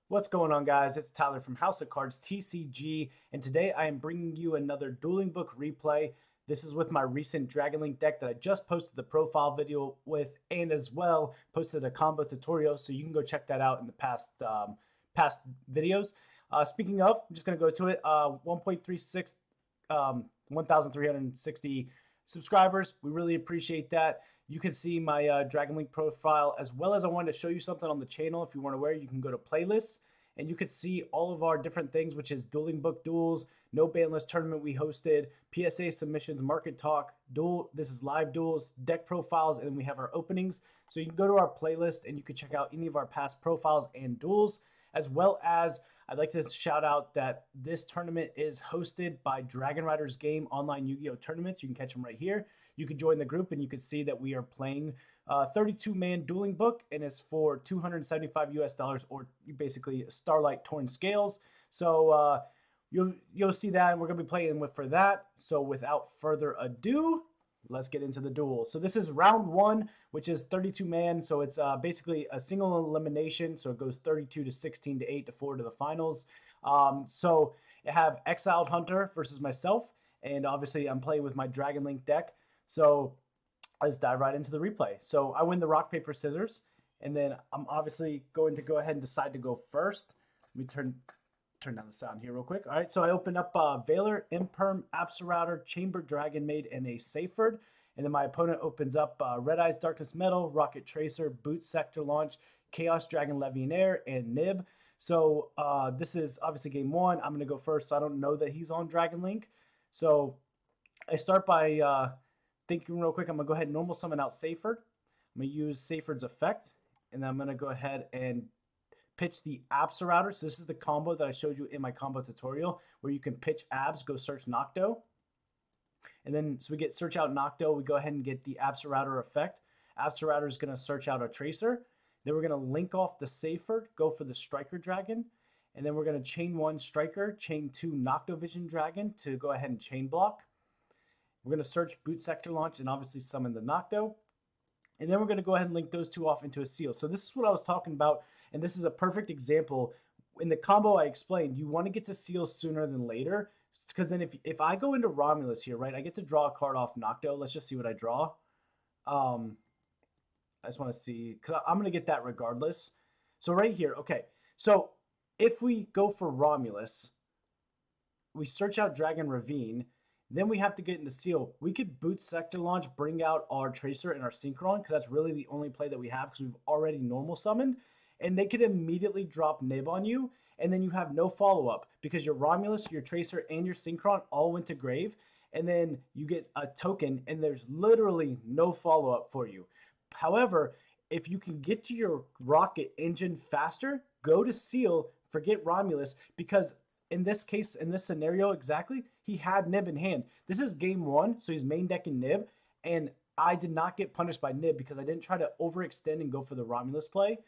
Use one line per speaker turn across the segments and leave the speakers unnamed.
What's going on, guys? It's Tyler from House of Cards TCG, and today I am bringing you another dueling book replay. This is with my recent Dragonlink deck that I just posted the profile video with, and as well posted a combo tutorial, so you can go check that out in the past videos. Speaking of, I'm just going to go to it. 1.36, 1,360 subscribers. We really appreciate that. You can see my Dragonlink profile, as well as I wanted to show you something on the channel. If you want to wear, you can go to playlists and you can see all of our different things, which is dueling book duels, no ban list tournament we hosted, PSA submissions, market talk, duel. This is live duels, deck profiles, and then we have our openings. So you can go to our playlist and you can check out any of our past profiles and duels, as well as I'd like to shout out that this tournament is hosted by Dragonrider's game online Yu-Gi-Oh tournaments. You can catch them right here. You can join the group and you can see that we are playing 32-man dueling book, and it's for $275 US, or basically Starlight Torn Scales. So you'll see that, and we're gonna be playing for that. So without further ado, let's get into the duel. So this is round one, which is 32-man. So it's basically a single elimination. So it goes 32 to 16 to 8 to 4 to the finals. So I have Exiled Hunter versus myself, and obviously I'm playing with my Dragonlink deck. So let's dive right into the replay. So I win the rock, paper, scissors, and then I'm obviously going to go ahead and decide to go first. Let me turn down the sound here real quick. All right, so I open up Valor, Imperm, Router, Chamber Dragon Maid, and a Saferd. And then my opponent opens up Red Eyes, Darkness Metal, Rocket Tracer, Boot Sector Launch, Chaos Dragon Levianeer, and Nib. So this is obviously game one. I'm going to go first, so I don't know that he's on Dragonlink. So I start by thinking real quick. I'm going to go ahead and normal summon out Saferd. I'm going to use Saferd's effect, and then I'm going to go ahead and pitch the Router. So this is the combo that I showed you in my combo tutorial, where you can pitch Abs, go search Nocto. And then, so we get search out Nocto, we go ahead and get the Router effect. Router is going to search out a Tracer. Then we're going to link off the Saferd, go for the Striker Dragon. And then we're going to chain one Striker, chain two Nocto Vision Dragon to go ahead and chain block. We're going to search Boot Sector Launch and obviously summon the Nocto. And then we're going to go ahead and link those two off into a seal. So this is what I was talking about, and this is a perfect example. In the combo I explained, you want to get to seal sooner than later, because then if I go into Romulus here, right, I get to draw a card off Nocto. Let's just see what I draw. I just want to see, because I'm going to get that regardless. So right here, okay. So if we go for Romulus, we search out Dragon Ravine, then we have to get into seal. We could Boot Sector Launch, bring out our Tracer and our Synchron, because that's really the only play that we have, because we've already normal summoned. And they could immediately drop Nib on you, and then you have no follow-up, because your Romulus, your Tracer, and your Synchron all went to grave, and then you get a token, and there's literally no follow-up for you. However, if you can get to your rocket engine faster, go to seal, forget Romulus, because in this case, in this scenario exactly, he had Nib in hand. This is game one, so he's main decking Nib, and I did not get punished by Nib because I didn't try to overextend and go for the Romulus play,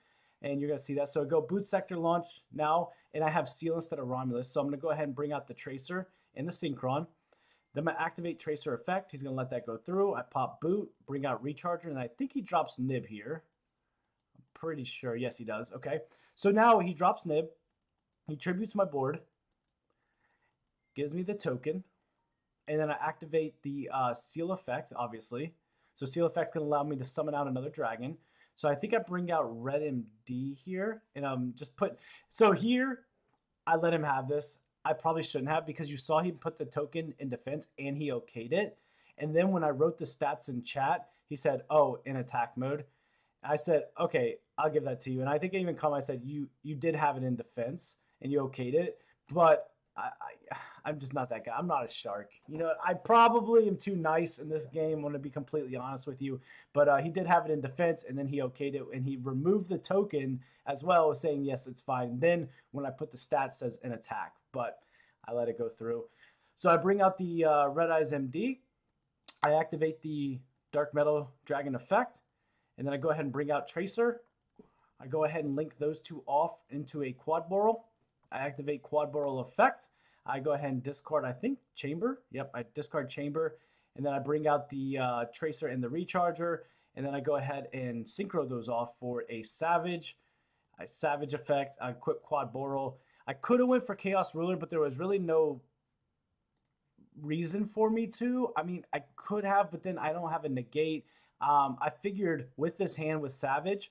and you're going to see that. So I go Boot Sector Launch now, and I have seal instead of Romulus, so I'm going to go ahead and bring out the Tracer and the Synchron. Then I'm going to activate Tracer effect. He's going to let that go through. I pop Boot, bring out Recharger, and I think he drops Nib here. I'm pretty sure. Yes, he does. Okay, so now he drops Nib. He tributes my board, gives me the token, and then I activate the seal effect, obviously. So seal effect can allow me to summon out another dragon. So I think I bring out Red MD here, and just put, so here I let him have this. I probably shouldn't have, because you saw he put the token in defense and he okayed it. And then when I wrote the stats in chat, he said, oh, in attack mode. I said, okay, I'll give that to you. And I think I even commented, I said, you did have it in defense and you okayed it, but I'm just not that guy. I'm not a shark. You know, I probably am too nice in this game, I want to be completely honest with you. But he did have it in defense, and then he okayed it, and he removed the token as well, saying, yes, it's fine. And then when I put the stats, says in attack, but I let it go through. So I bring out the Red Eyes MD. I activate the Dark Metal Dragon effect, and then I go ahead and bring out Tracer. I go ahead and link those two off into a Quad Boral. I activate Quad Boral effect. I go ahead and discard, I think, Chamber. Yep, I discard Chamber. And then I bring out the Tracer and the Recharger. And then I go ahead and synchro those off for a Savage. I Savage effect. I equip Quad Boral. I could have went for Chaos Ruler, but there was really no reason for me to. I mean, I could have, but then I don't have a negate. I figured with this hand with Savage,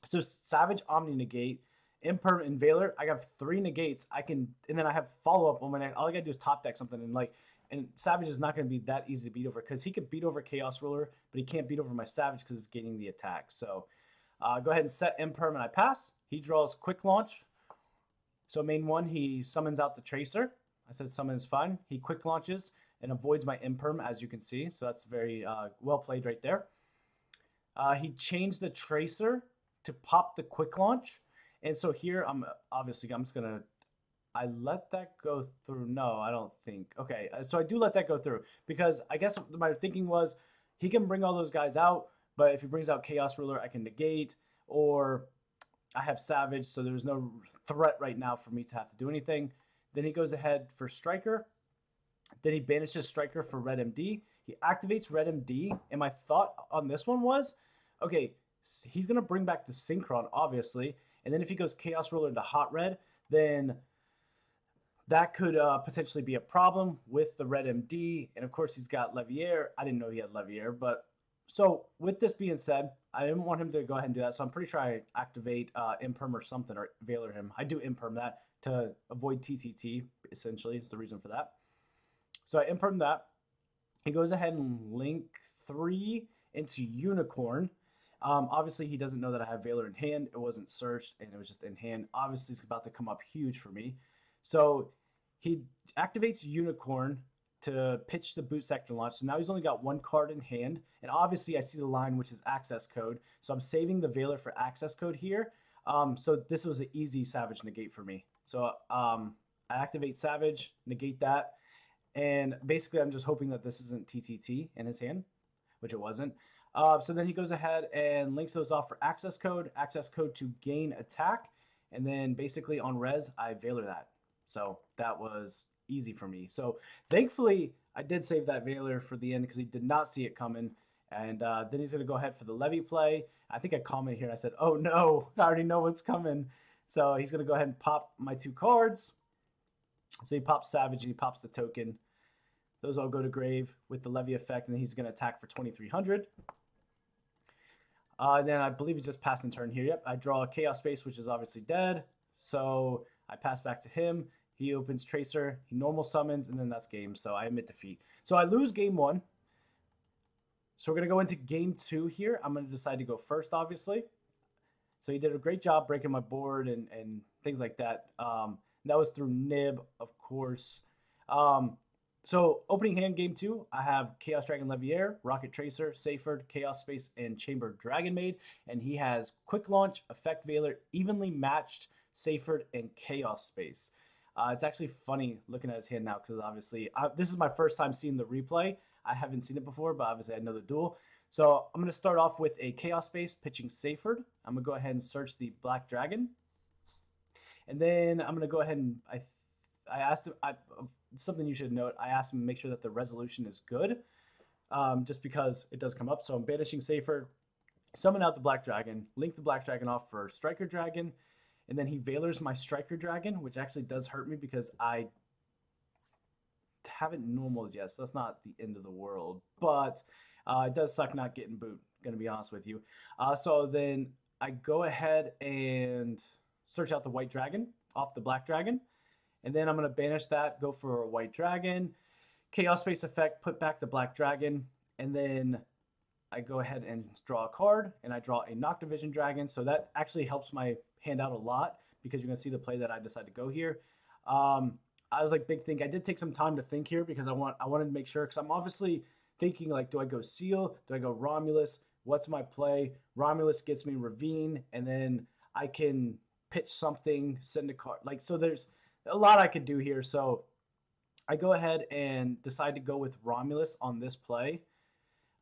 so Savage, Omni negate, Imperm, Invaler. I have 3 negates. I can, and then I have follow up on my next. All I gotta do is top deck something, and like, and Savage is not gonna be that easy to beat over because he could beat over Chaos Ruler, but he can't beat over my Savage because it's gaining the attack. So go ahead and set Imperm, and I pass. He draws Quick Launch. So main one, he summons out the Tracer. I said summon is fine. He quick launches and avoids my Imperm, as you can see. So that's very well played right there. He changed the Tracer to pop the quick launch. And so here, I'm just going to, I let that go through. No, I don't think. Okay, so I do let that go through because I guess my thinking was he can bring all those guys out, but if he brings out Chaos Ruler, I can negate, or I have Savage, so there's no threat right now for me to have to do anything. Then he goes ahead for Striker. Then he banishes Striker for Red MD. He activates Red MD. And my thought on this one was, okay, he's going to bring back the Synchron, obviously. And then if he goes Chaos Ruler into Hot Red, then that could potentially be a problem with the Red MD. And of course, he's got Levier. I didn't know he had Levier. But so with this being said, I didn't want him to go ahead and do that. So I'm pretty sure I activate Imperm or something, or Veiler him. I do Imperm that to avoid TTT, essentially, is the reason for that. So I Imperm that. He goes ahead and link 3 into Unicorn. Obviously, he doesn't know that I have Veiler in hand. It wasn't searched, and it was just in hand. Obviously, it's about to come up huge for me. So he activates Unicorn to pitch the boot sector launch. So now he's only got 1 card in hand. And obviously, I see the line, which is access code. So I'm saving the Veiler for access code here. So this was an easy Savage negate for me. So I activate Savage, negate that. And basically, I'm just hoping that this isn't TTT in his hand, which it wasn't. So then he goes ahead and links those off for access code to gain attack. And then basically on res, I Veiler that. So that was easy for me. So thankfully, I did save that Veiler for the end because he did not see it coming. And then he's going to go ahead for the Levy play. I think I commented here and I said, oh no, I already know what's coming. So he's going to go ahead and pop my 2 cards. So he pops Savage and he pops the token. Those all go to grave with the Levy effect, and then he's going to attack for 2,300. Then I believe he's just passing turn here. Yep, I draw a Chaos Space, which is obviously dead. So I pass back to him. He opens Tracer, he normal summons, and then that's game. So I admit defeat. So I lose game 1. So we're going to go into game 2 here. I'm going to decide to go first, obviously. So he did a great job breaking my board and things like that. That was through Nib, of course. So opening hand game 2, I have Chaos Dragon Levier, Rokket Tracer, Seyfried, Chaos Space, and Chamber Dragon Maid. And he has Quick Launch, Effect Veiler, evenly matched Seyfried, and Chaos Space. It's actually funny looking at his hand now because obviously this is my first time seeing the replay. I haven't seen it before, but obviously I know the duel. So I'm going to start off with a Chaos Space pitching Seyfried. I'm going to go ahead and search the Black Dragon. And then I'm going to go ahead and I asked him, something you should note, I asked him to make sure that the resolution is good, just because it does come up. So I'm banishing Seyfried, summon out the Black Dragon, link the Black Dragon off for Striker Dragon, and then he Veilers my Striker Dragon, which actually does hurt me because I haven't normaled yet, so that's not the end of the world. But it does suck not getting boot, going to be honest with you. So then I go ahead and search out the White Dragon off the Black Dragon. And then I'm going to banish that, go for a White Dragon, Chaos Space effect, put back the Black Dragon, and then I go ahead and draw a card, and I draw a Noctivision Dragon. So that actually helps my hand out a lot because you're going to see the play that I decided to go here. I was like, big think. I did take some time to think here because I wanted to make sure, because I'm obviously thinking like, do I go Seal? Do I go Romulus? What's my play? Romulus gets me Ravine, and then I can pitch something, send a card. Like, so there's a lot I could do here. So I go ahead and decide to go with Romulus on this play.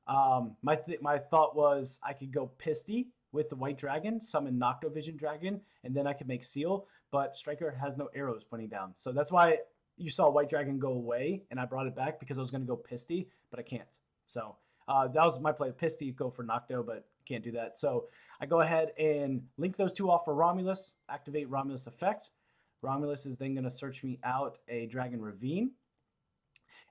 My thought was I could go Pisty with the White Dragon, summon Noctovision Dragon, and then I could make Seal, but Striker has no arrows pointing down. So that's why you saw White Dragon go away, and I brought it back because I was going to go Pisty, but I can't. So that was my play. Pisty, go for Nocto, but can't do that. So I go ahead and link those two off for Romulus, activate Romulus effect. Romulus is then going to search me out a Dragon Ravine.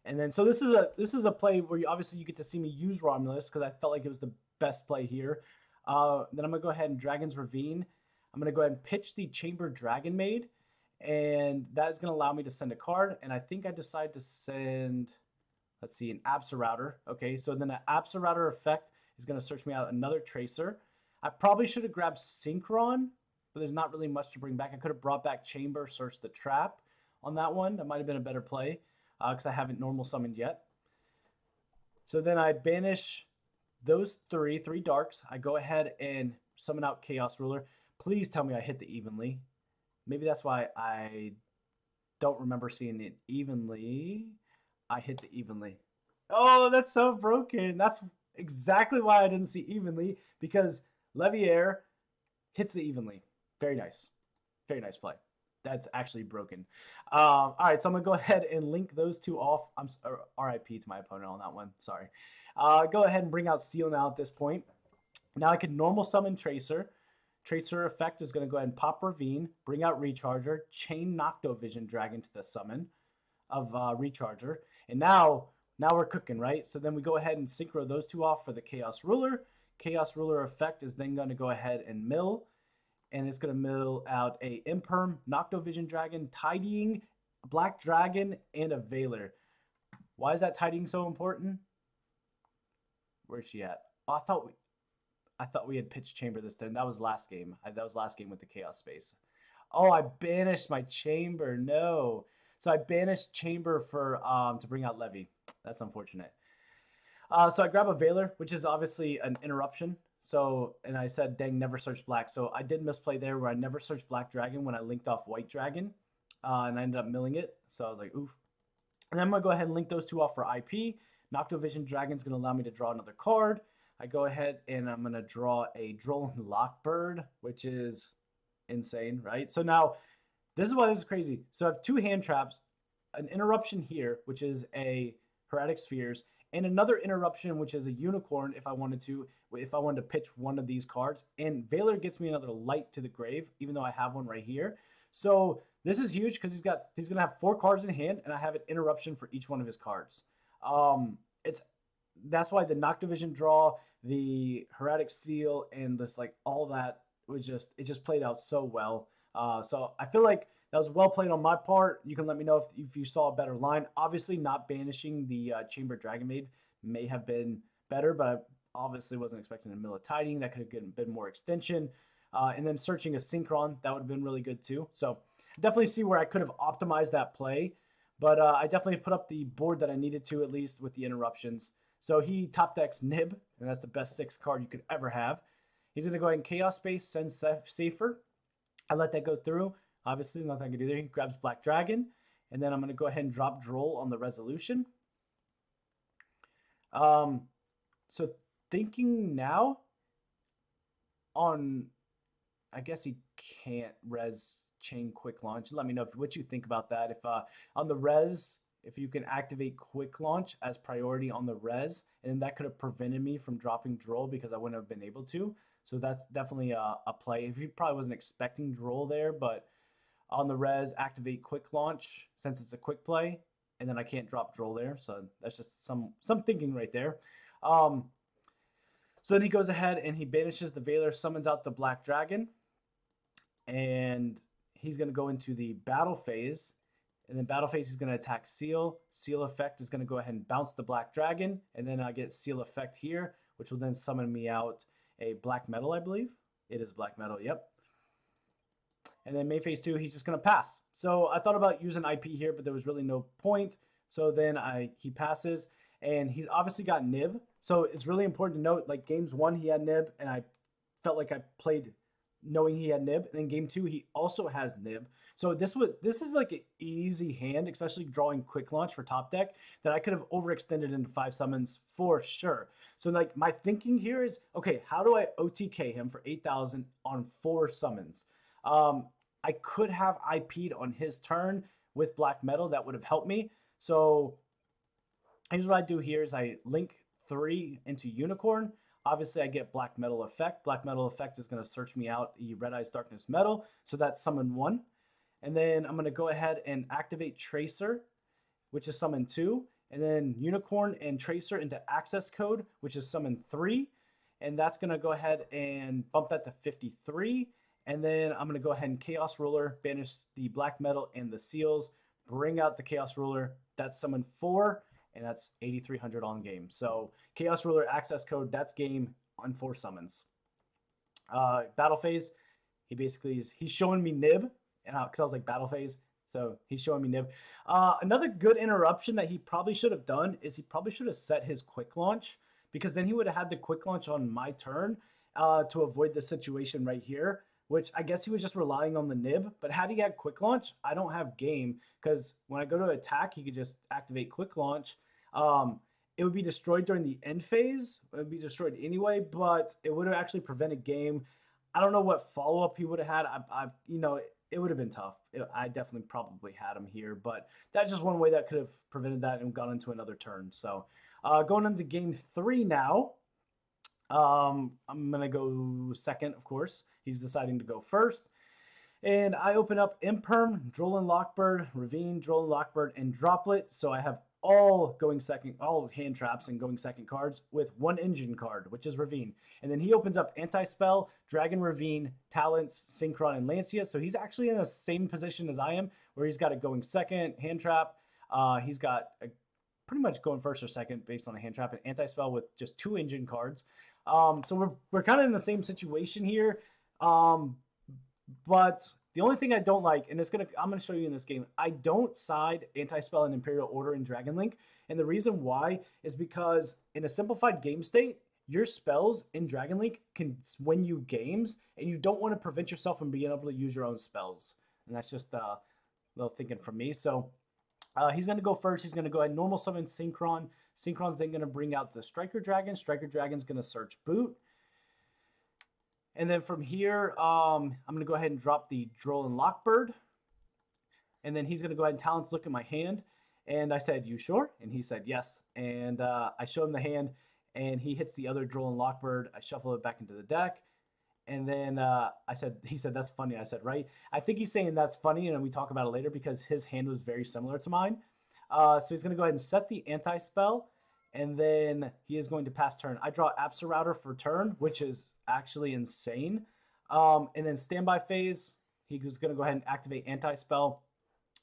And then, so this is a play where obviously you get to see me use Romulus because I felt like it was the best play here. Then I'm going to go ahead and Dragon's Ravine. I'm going to go ahead and pitch the Chamber Dragon Maid. And that is going to allow me to send a card. And I think I decide to send, let's see, an Absorouter. Okay, so then an Absorouter effect is going to search me out another Tracer. I probably should have grabbed Synchron, but there's not really much to bring back. I could have brought back Chamber, search the Trap on that one. That might have been a better play because I haven't normal summoned yet. So then I banish those three darks. I go ahead and summon out Chaos Ruler. Please tell me I hit the evenly. Maybe that's why I don't remember seeing it evenly. I hit the evenly. Oh, that's so broken. That's exactly why I didn't see evenly, because Leviair hits the evenly. Very nice. Very nice play. That's actually broken. All right, so I'm going to go ahead and link those two off. I'm RIP to my opponent on that one. Sorry. Go ahead and bring out Seal now at this point. Now I can normal summon Tracer. Tracer effect is going to go ahead and pop Ravine, bring out Recharger, chain Noctovision Dragon to the summon of Recharger. And now we're cooking, right? So then we go ahead and synchro those two off for the Chaos Ruler. Chaos Ruler effect is then going to go ahead and mill. And it's going to mill out a Imperm, Noctovision Dragon, Tidying, Black Dragon, and a Veiler. Why is that Tidying so important? Where's she at? Oh, I thought we had pitched Chamber this turn. That was last game. That was last game with the Chaos Space. Oh, I banished my Chamber. No. So I banished Chamber for to bring out Levy. That's unfortunate. So I grab a Veiler, which is obviously an interruption. So, and I said, dang, never search black. So I did misplay there where I never searched Black Dragon when I linked off White Dragon. And I ended up milling it. So I was like, oof. And I'm going to go ahead and link those two off for IP. Noctovision Dragon is going to allow me to draw another card. I go ahead and I'm going to draw a Droll and Lockbird, which is insane, right? So now, this is why this is crazy. So I have two hand traps, an interruption here, which is a Heretic Spheres, and another interruption, which is a Unicorn if I wanted to pitch one of these cards. And Veiler gets me another Light to the Grave, even though I have one right here. So this is huge because he's going to have 4 cards in hand, and I have an interruption for each one of his cards. That's why the Noctovision draw, the Heretic Seal, and this all that was it just played out so well. So I feel like that was well played on my part. You can let me know if you saw a better line. Obviously, not banishing the Chamber Dragon Maid may have been better, but I obviously wasn't expecting a mill of Tidying. That could have been more extension. And then searching a Synchron, that would have been really good too. So definitely see where I could have optimized that play. But I definitely put up the board that I needed to, at least with the interruptions. So he top decks Nib, and that's the best 6 card you could ever have. He's going to go ahead and Chaos Space, send Safer. I let that go through. Obviously, nothing I can do there. He grabs Black Dragon. And then I'm going to go ahead and drop Droll on the Resolution. So thinking now on, I guess he can't res chain quick launch. Let me know what you think about that. If on the res, if you can activate quick launch as priority on the res, and that could have prevented me from dropping Droll because I wouldn't have been able to. So that's definitely a play. If you probably wasn't expecting Droll there, but on the res, activate quick launch since it's a quick play, and then I can't drop Droll there. So that's just some thinking right there. So then he goes ahead and he banishes the Veiler, summons out the Black Dragon, and he's going to go into the battle phase. And then battle phase, he's going to attack Seal. Seal effect is going to go ahead and bounce the Black Dragon. And then I get Seal effect here, which will then summon me out a Black Metal, I believe. It is Black Metal, yep. And then main phase 2, he's just going to pass. So I thought about using IP here, but there was really no point. So then he passes, and he's obviously got Nib. So it's really important to note, like games 1, he had Nib, and I felt like I played knowing he had Nib. And then game 2, he also has Nib. So this is like an easy hand, especially drawing quick launch for top deck, that I could have overextended into 5 summons for sure. So like my thinking here is, okay, how do I OTK him for 8,000 on 4 summons? I could have IP'd on his turn with Black Metal. That would have helped me. So here's what I do here is I link 3 into Unicorn. obviously I get black metal effect. Black metal effect is going to search me out the red eyes darkness metal. So that's summon 1. And then I'm going to go ahead and activate tracer, which is summon 2. And then unicorn and tracer into access code, which is summon 3. And that's going to go ahead and bump that to 53. And then I'm going to go ahead and chaos ruler, banish the black metal and the seals, bring out the chaos ruler. That's summon 4. And that's 8,300 on game. So chaos ruler access code, that's game on 4 summons. Battle phase, he's showing me nib, because I was like battle phase. So he's showing me nib. Another good interruption that he probably should have done is he probably should have set his quick launch, because then he would have had the quick launch on my turn to avoid this situation right here, which I guess he was just relying on the nib. But had he had quick launch, I don't have game, because when I go to attack, he could just activate quick launch. It would be destroyed during the end phase. It would be destroyed anyway, but it would have actually prevented game. I don't know what follow-up he would have had. It would have been tough. I definitely probably had him here, but that's just one way that could have prevented that and gone into another turn. So going into game 3 now, I'm going to go second, of course. He's deciding to go first. And I open up Imperm, Droll and Lockbird, Ravine, Droll and Lockbird, and Droplet. So I have all going second, all hand traps and going second cards with 1 engine card, which is Ravine. And then he opens up Anti-Spell, Dragon Ravine, Talents, Synchron, and Lancia. So he's actually in the same position as I am, where he's got a going second, hand trap. He's got pretty much going first or second based on a hand trap, and Anti-Spell with just 2 engine cards. So we're kind of in the same situation here. But the only thing I don't like, and I'm gonna show you in this game, I don't side Anti-Spell and Imperial Order in Dragon Link. And the reason why is because in a simplified game state, your spells in Dragon Link can win you games, and you don't want to prevent yourself from being able to use your own spells. And that's just a little thinking from me. So he's gonna go first. He's gonna go ahead and normal summon Synchron. Synchron's then gonna bring out the Striker Dragon. Striker Dragon's gonna search boot. And then from here, I'm going to go ahead and drop the Droll and Lockbird. And then he's going to go ahead and Talents look at my hand. And I said, "You sure?" And he said, "Yes." And I show him the hand, and he hits the other Droll and Lockbird. I shuffle it back into the deck. And then he said, "That's funny." I said, "Right." I think he's saying that's funny, and we talk about it later because his hand was very similar to mine. So he's going to go ahead and set the Anti-Spell. And then he is going to pass turn. I draw Absa Router for turn, which is actually insane. And then standby phase, he's going to go ahead and activate Anti-Spell.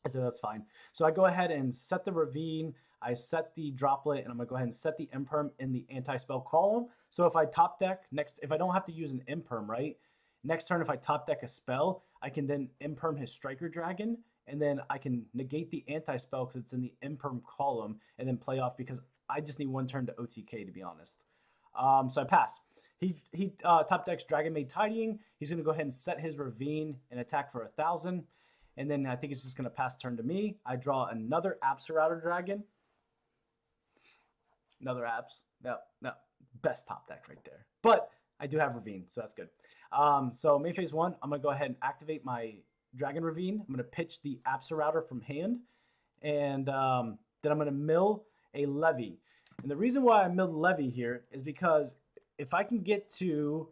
I said, that's fine. So I go ahead and set the Ravine. I set the Droplet, and I'm going to go ahead and set the Imperm in the Anti-Spell column. So if I top deck if I don't have to use an Imperm, right? Next turn, if I top deck a spell, I can then Imperm his Striker Dragon. And then I can negate the Anti-Spell because it's in the Imperm column, and then play off because I just need 1 turn to OTK, to be honest. So I pass. He top decks Dragon Maid Tidying. He's going to go ahead and set his Ravine and attack for 1,000. And then I think he's just going to pass turn to me. I draw another Absa Router Dragon. Another Abs. No. Best top deck right there. But I do have Ravine, so that's good. So main phase 1, I'm going to go ahead and activate my Dragon Ravine. I'm going to pitch the Absa Router from hand. And then I'm going to mill a Levy. And the reason why I milled Levy here is because if I can get to,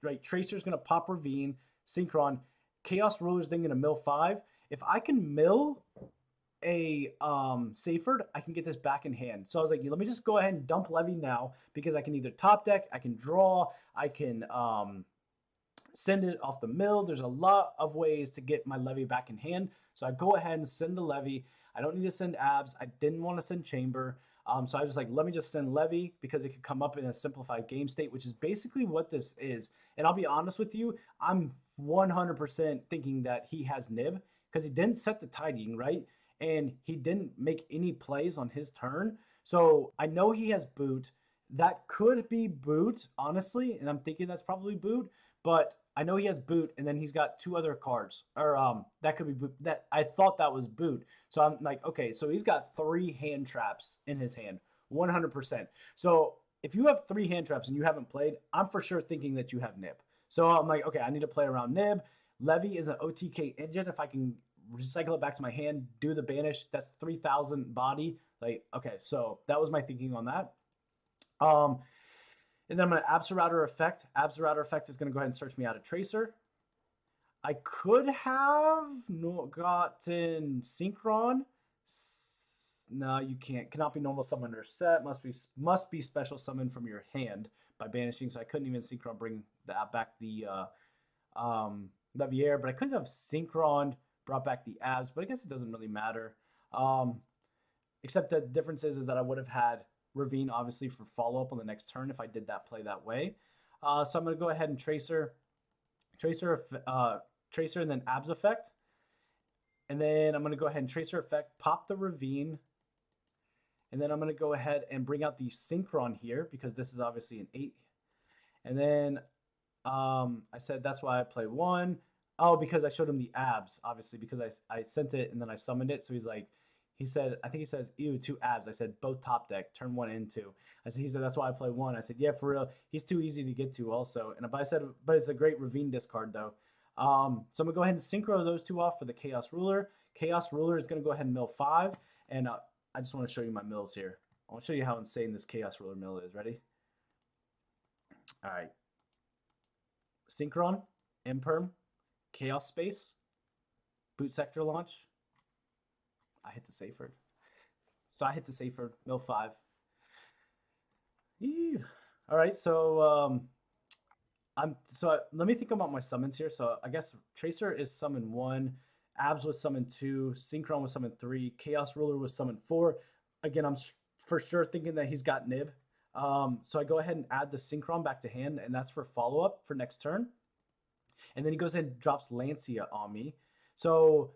right, Tracer's going to pop Ravine, Synchron, Chaos Ruler's then going to mill 5. If I can mill a Seyford, I can get this back in hand. So I was like, let me just go ahead and dump Levy now, because I can either top deck, I can draw, I can send it off the mill. There's a lot of ways to get my Levy back in hand. So I go ahead and send the Levy. I don't need to send Abs. I didn't want to send Chamber. So I was just like, let me just send Levy, because it could come up in a simplified game state, which is basically what this is. And I'll be honest with you, I'm 100% thinking that he has Nib, because he didn't set the Tidying, right? And he didn't make any plays on his turn. So I know he has Boot. That could be Boot, honestly, and I'm thinking that's probably Boot. But I know he has Boot, and then he's got 2 other cards. Or that could be Boot. That I thought that was Boot. So I'm like, okay, so he's got 3 hand traps in his hand, 100%. So if you have 3 hand traps and you haven't played, I'm for sure thinking that you have Nib. So I'm like, okay, I need to play around Nib. Levy is an OTK engine. If I can recycle it back to my hand, do the banish, that's 3,000 body. Like, okay, so that was my thinking on that. And then I'm going to abs router effect. Abs router effect is going to go ahead and search me out a tracer. I could have gotten synchron. No, you can't. Cannot be normal summon or set. Must be special summon from your hand by banishing. So I couldn't even synchron bring back the Leviair, but I could have synchroned, brought back the abs, but I guess it doesn't really matter. Except the difference is that I would have had Ravine obviously for follow up on the next turn if I did that play that way. So I'm going to go ahead and tracer, and then abs effect. And then I'm going to go ahead and tracer effect, pop the Ravine. And then I'm going to go ahead and bring out the synchron here because this is obviously an 8. And then I said that's why I play 1. Oh, because I showed him the abs, obviously, because I sent it and then I summoned it. So he's like, I think he says, ew, 2 abs. I said, both top deck, turn 1 and 2. He said, that's why I play 1. I said, yeah, for real. He's too easy to get to also. And I said, but it's a great Ravine discard though. So I'm going to go ahead and synchro those 2 off for the Chaos Ruler. Chaos Ruler is going to go ahead and mill 5. And I just want to show you my mills here. I want to show you how insane this Chaos Ruler mill is. Ready? All right. Synchron, Imperm, Chaos Space, Boot Sector Launch. I hit the Saferd. So I hit the Saferd, mill 5. Ew. All right, so let me think about my summons here. So I guess Tracer is summon 1, Abs was summon 2, Synchron was summon 3, Chaos Ruler was summon 4. Again, I'm for sure thinking that he's got Nib. So I go ahead and add the Synchron back to hand, and that's for follow-up for next turn. And then he goes ahead and drops Lancia on me. So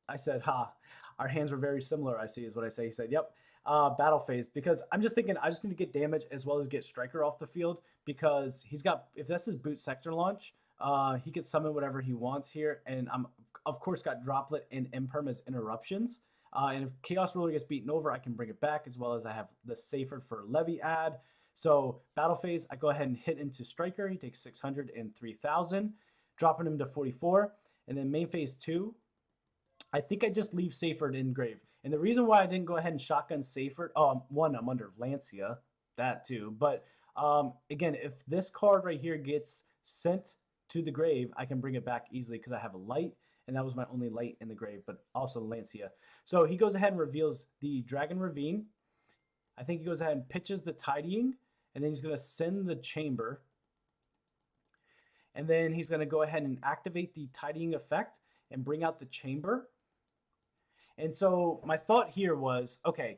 I said, our hands were very similar, I see, is what I say. He said, yep, battle phase. Because I'm just thinking I just need to get damage as well as get Striker off the field because he's got, if that's his Boot Sector launch, he could summon whatever he wants here. And I'm, of course, got Droplet and Imperm as interruptions. And if Chaos Ruler gets beaten over, I can bring it back as well as I have the Saferd for Levy add. So battle phase, I go ahead and hit into Striker. He takes 600 and 3,000, dropping him to 44. And then main phase 2, I think I just leave Saferd in grave. And the reason why I didn't go ahead and shotgun Saferd, one, I'm under Lancia, that too. But again, if this card right here gets sent to the grave, I can bring it back easily because I have a light. And that was my only light in the grave, but also Lancia. So he goes ahead and reveals the Dragon Ravine. I think he goes ahead and pitches the Tidying. And then he's going to send the Chamber. And then he's going to go ahead and activate the Tidying effect and bring out the Chamber. And so my thought here was, okay,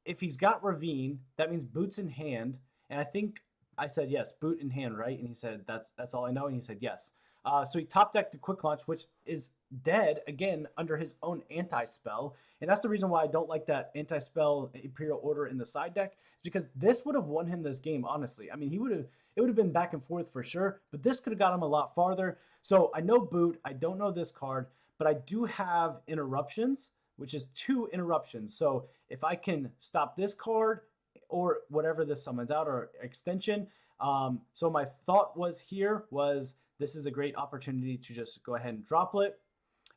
if he's got Ravine, that means Boots in hand. And I think I said, yes, Boot in hand, right? And he said, that's all I know. And he said, yes. So he top decked the Quick Launch, which is dead, again, under his own anti-spell. And that's the reason why I don't like that anti-spell Imperial Order in the side deck. Is because this would have won him this game, honestly. I mean, it would have been back and forth for sure, but this could have got him a lot farther. So I know Boot, I don't know this card, but I do have Interruptions, which is 2 interruptions. So if I can stop this card or whatever this summons out or extension. So my thought was this is a great opportunity to just go ahead and Droplet.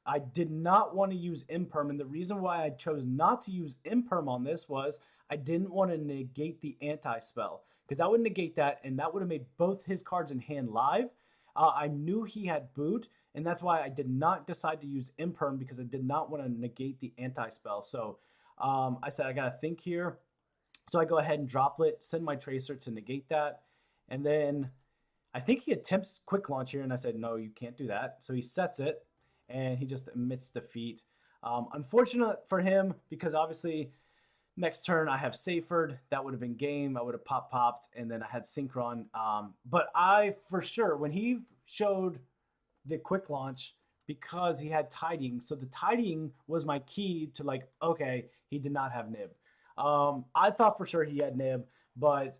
I did not want to use Imperm, and the reason why I chose not to use Imperm on this was I didn't want to negate the anti-spell, because that would negate that, and that would have made both his cards in hand live. I knew he had Boot, and that's why I did not decide to use Imperm, because I did not want to negate the anti-spell. So I said I got to think here. So I go ahead and Droplet, send my Tracer to negate that, and then I think he attempts Quick Launch here, and I said, no, you can't do that. So he sets it, and he just emits defeat. Unfortunate for him, because obviously next turn I have Saferd. That would have been game. I would have popped, and then I had Synchron. But I, for sure, when he showed the Quick Launch, because he had Tidying, so the Tidying was my key to like, okay, he did not have Nib. I thought for sure he had Nib, but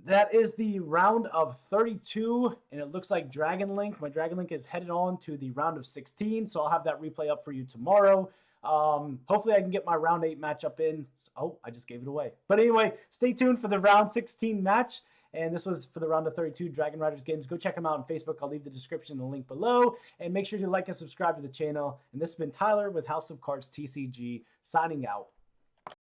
that is the round of 32, and it looks like Dragon Link. My Dragon Link is headed on to the round of 16, so I'll have that replay up for you tomorrow. Hopefully I can get my round 8 matchup in. Oh, I just gave it away. But anyway, stay tuned for the round 16 match. And this was for the round of 32 Dragonriders games. Go check them out on Facebook. I'll leave the description and the link below. And make sure to like and subscribe to the channel. And this has been Tyler with House of Cards TCG signing out.